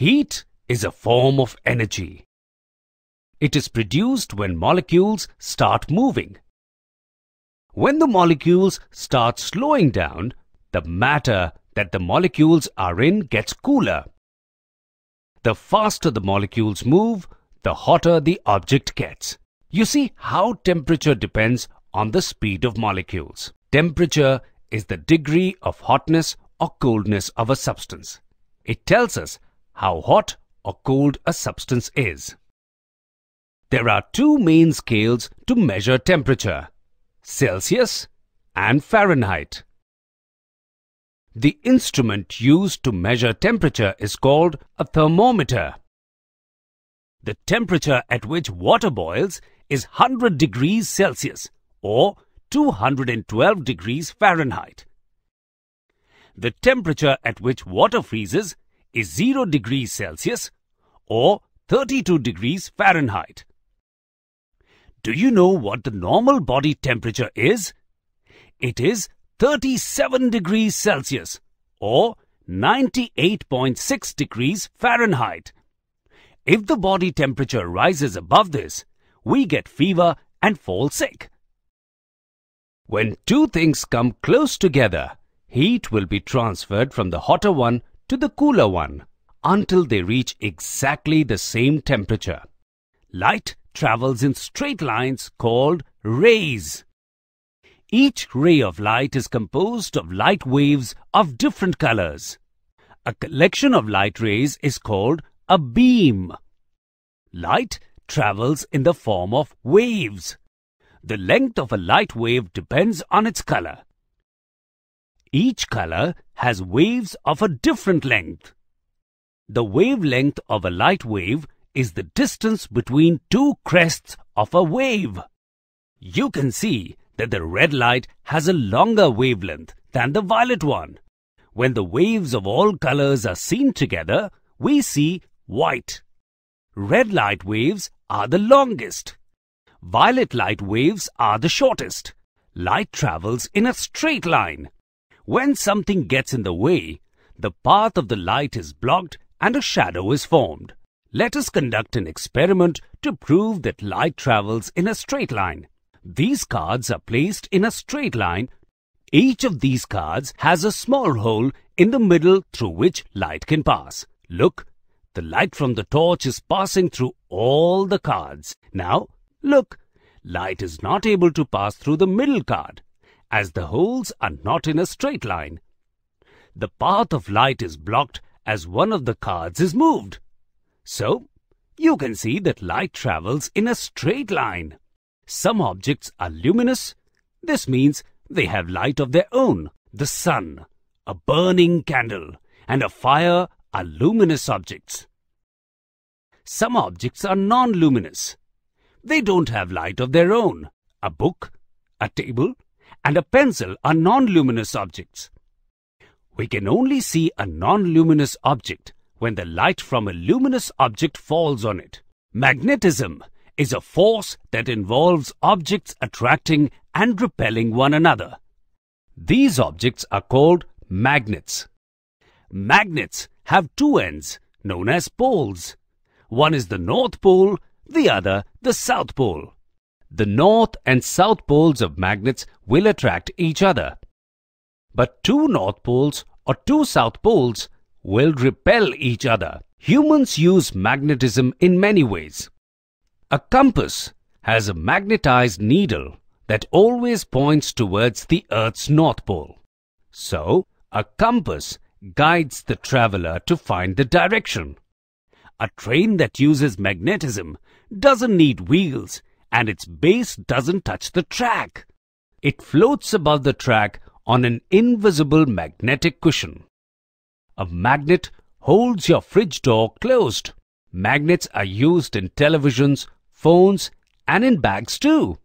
Heat is a form of energy. It is produced when molecules start moving. When the molecules start slowing down, the matter that the molecules are in gets cooler. The faster the molecules move, the hotter the object gets. You see how temperature depends on the speed of molecules. Temperature is the degree of hotness or coldness of a substance. It tells us how hot or cold a substance is. There are two main scales to measure temperature: Celsius and Fahrenheit. The instrument used to measure temperature is called a thermometer. The temperature at which water boils is 100 degrees Celsius or 212 degrees Fahrenheit. The temperature at which water freezes is 0 degrees Celsius or 32 degrees Fahrenheit. Do you know what the normal body temperature is? It is 37 degrees Celsius or 98.6 degrees Fahrenheit. If the body temperature rises above this, we get fever and fall sick. When two things come close together, heat will be transferred from the hotter one to the cooler one until they reach exactly the same temperature. Light travels in straight lines called rays. Each ray of light is composed of light waves of different colors. A collection of light rays is called a beam. Light travels in the form of waves. The length of a light wave depends on its color. Each color has waves of a different length. The wavelength of a light wave is the distance between two crests of a wave. You can see that the red light has a longer wavelength than the violet one. When the waves of all colors are seen together, we see white. Red light waves are the longest. Violet light waves are the shortest. Light travels in a straight line. When something gets in the way, the path of the light is blocked and a shadow is formed. Let us conduct an experiment to prove that light travels in a straight line. These cards are placed in a straight line. Each of these cards has a small hole in the middle through which light can pass. Look, the light from the torch is passing through all the cards. Now, look, light is not able to pass through the middle card, as the holes are not in a straight line. The path of light is blocked as one of the cards is moved. So, you can see that light travels in a straight line. Some objects are luminous. This means they have light of their own. The sun, a burning candle, and a fire are luminous objects. Some objects are non-luminous. They don't have light of their own. A book, a table, and a pencil are non-luminous objects. We can only see a non-luminous object when the light from a luminous object falls on it. Magnetism is a force that involves objects attracting and repelling one another. These objects are called magnets. Magnets have two ends known as poles. One is the North Pole, the other the South Pole. The North and South poles of magnets will attract each other. But two North Poles or two South Poles will repel each other. Humans use magnetism in many ways. A compass has a magnetized needle that always points towards the Earth's North Pole. So, a compass guides the traveler to find the direction. A train that uses magnetism doesn't need wheels and its base doesn't touch the track. It floats above the track on an invisible magnetic cushion. A magnet holds your fridge door closed. Magnets are used in televisions, phones, and in bags too.